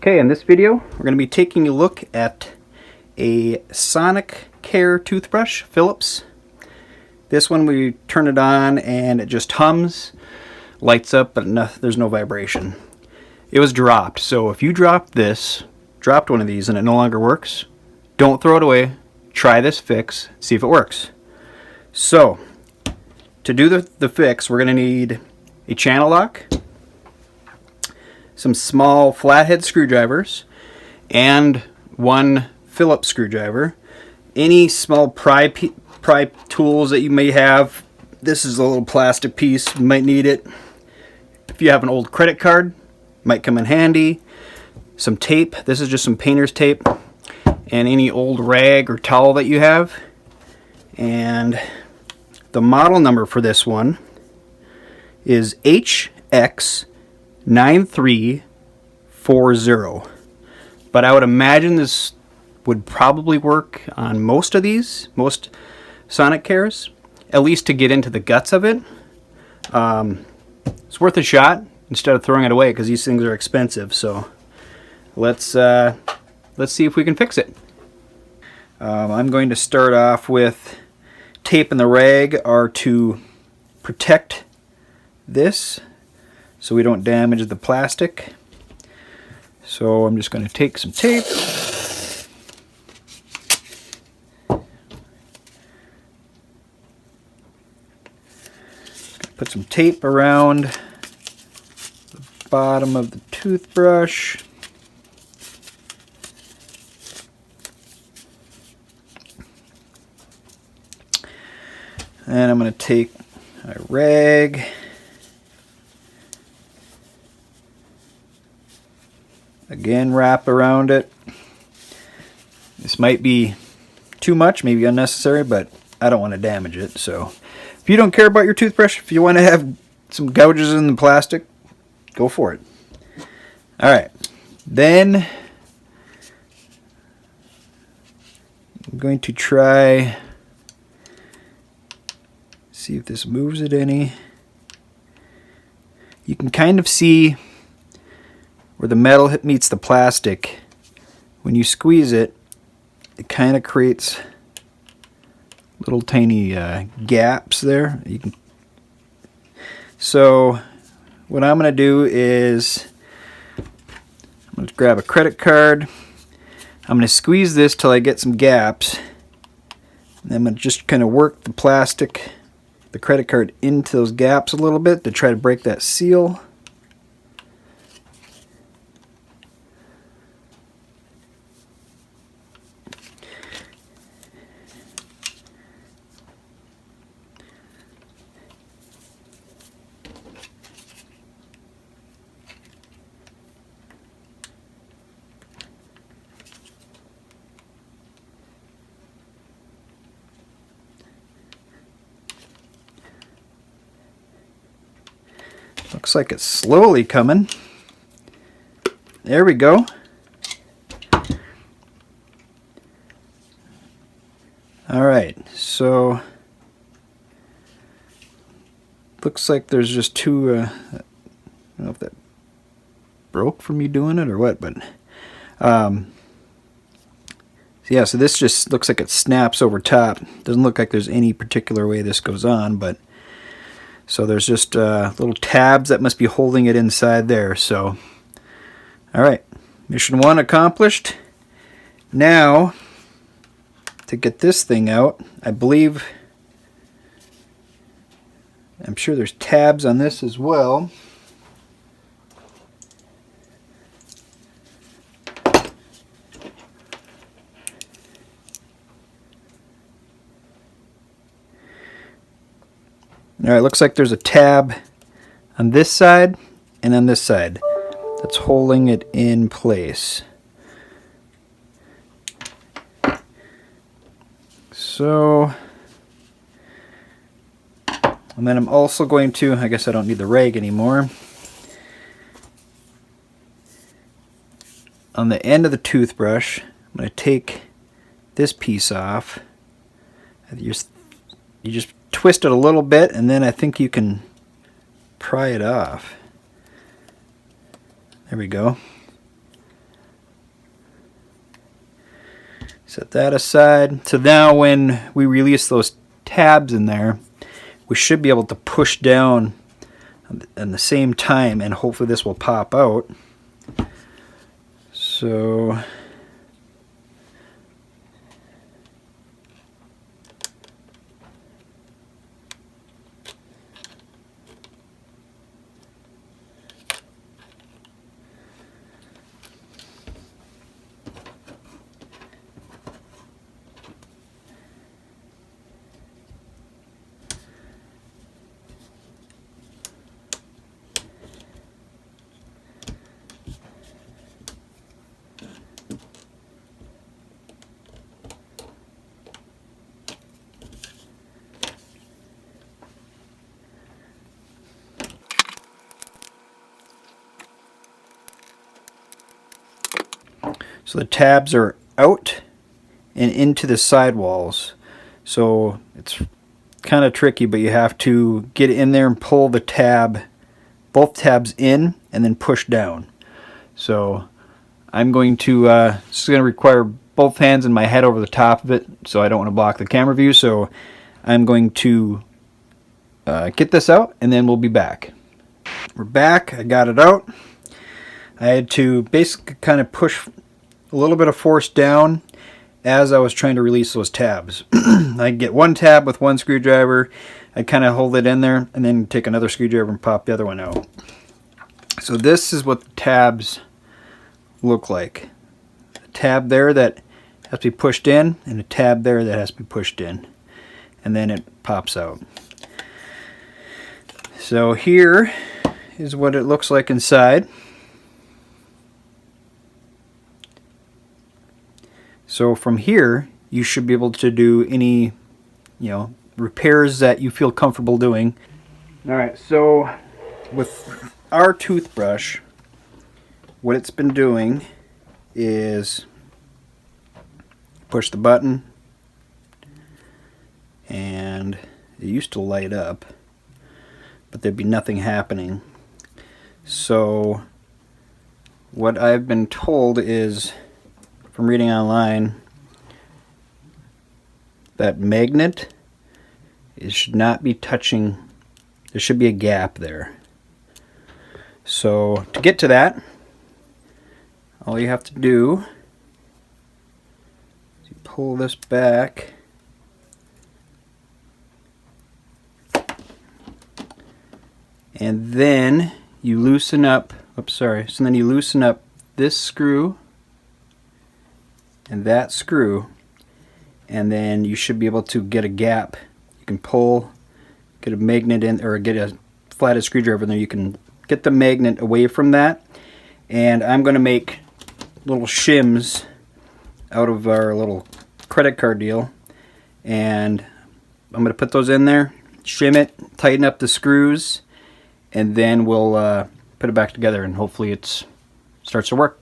Okay, in this video we're going to be taking a look at a Sonicare toothbrush, Philips. This one we turn it on and it just hums, lights up, but there's no vibration. It was dropped, so if you dropped one of these and it no longer works, don't throw it away. Try this fix, see if it works. So, to do the fix, we're going to need a channel lock, some small flathead screwdrivers, and one Phillips screwdriver. Any small pry tools that you may have. This is a little plastic piece, you might need it. If you have an old credit card, might come in handy. Some tape, this is just some painter's tape, and any old rag or towel that you have. And the model number for this one is HX9340. But I would imagine this would probably work on most of these, most Sonicares, at least to get into the guts of it. It's worth a shot instead of throwing it away because these things are expensive. So let's see if we can fix it. I'm going to start off with tape and the rag are to protect this so we don't damage the plastic. So I'm just going to take some tape, put some tape around the bottom of the toothbrush. And I'm going to take a rag, again wrap around it. This might be too much, maybe unnecessary, but I don't want to damage it. So if you don't care about your toothbrush, if you want to have some gouges in the plastic, go for it. Alright, then I'm going to try, see if this moves it any. You can kind of see where the metal meets the plastic. When you squeeze it, it kind of creates little tiny gaps there. So what I'm going to do is I'm going to grab a credit card. I'm going to squeeze this till I get some gaps. And I'm going to just kind of work the plastic, the credit card, into those gaps a little bit to try to break that seal. Looks like it's slowly coming. There we go. Alright, so looks like there's just two, I don't know if that broke from me doing it or what, but yeah, so this just looks like it snaps over top. Doesn't look like there's any particular way this goes on, but so there's just little tabs that must be holding it inside there. So, alright, mission 1 accomplished. Now, to get this thing out, I'm sure there's tabs on this as well. Alright, looks like there's a tab on this side and on this side that's holding it in place. So, and then I'm also going to, I guess I don't need the rag anymore. On the end of the toothbrush, I'm going to take this piece off. You just twist it a little bit, and then I think you can pry it off. There we go. Set that aside. So now when we release those tabs in there, we should be able to push down at the same time, and hopefully this will pop out. So the tabs are out and into the sidewalls. So it's kind of tricky, but you have to get in there and pull the tab, both tabs in, and then push down. So I'm going to, this is going to require both hands and my head over the top of it, so I don't want to block the camera view. So I'm going to get this out, and then we'll be back. We're back. I got it out. I had to basically kind of push a little bit of force down as I was trying to release those tabs. I'd get one tab with one screwdriver, I'd kind of hold it in there, and then take another screwdriver and pop the other one out. So this is what the tabs look like. A tab there that has to be pushed in, and a tab there that has to be pushed in. And then it pops out. So here is what it looks like inside. So from here, you should be able to do any, repairs that you feel comfortable doing. All right, so with our toothbrush, what it's been doing is push the button, and it used to light up, but there'd be nothing happening. So what I've been told is, from reading online, that magnet, it should not be touching, there should be a gap there. So to get to that, all you have to do is you pull this back, and then you loosen up, so then you loosen up this screw and that screw, and then you should be able to get a gap. You can pull, get a magnet in, or get a flathead screwdriver in there. You can get the magnet away from that, and I'm going to make little shims out of our little credit card deal, and I'm going to put those in there, shim it, tighten up the screws, and then we'll put it back together, and hopefully it starts to work.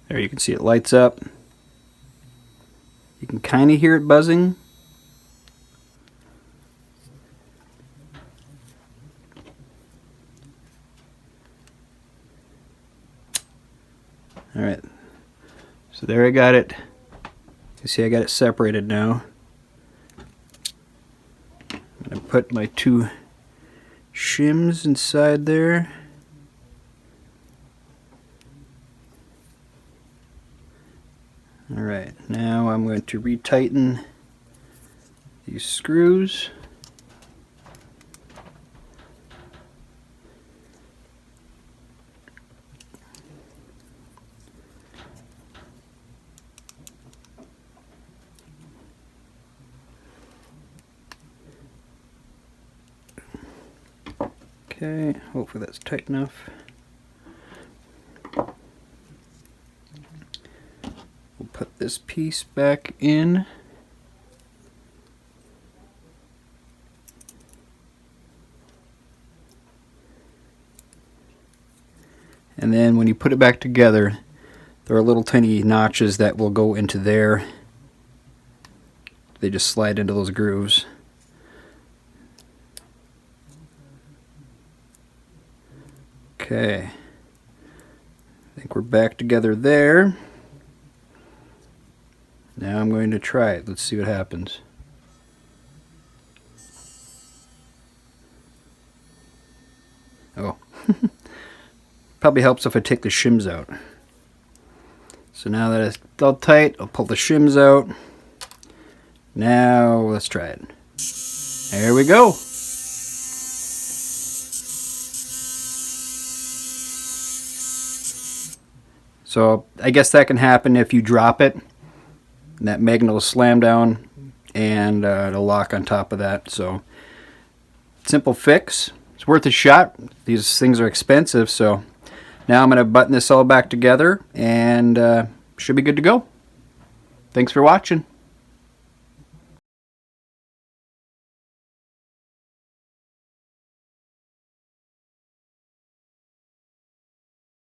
There, you can see it lights up. You can kind of hear it buzzing. Alright, so there I got it. You see I got it separated now. I'm going to put my two shims inside there. Alright, now I'm going to retighten these screws. Okay, hopefully that's tight enough. We'll put this piece back in. And then when you put it back together, there are little tiny notches that will go into there. They just slide into those grooves. Okay. I think we're back together there. Now I'm going to try it. Let's see what happens. Oh. Probably helps if I take the shims out. So now that it's all tight, I'll pull the shims out. Now let's try it. There we go. So I guess that can happen if you drop it. That magnet will slam down and it'll lock on top of that. So simple fix. It's worth a shot. These things are expensive, so now I'm going to button this all back together and should be good to go. Thanks for watching.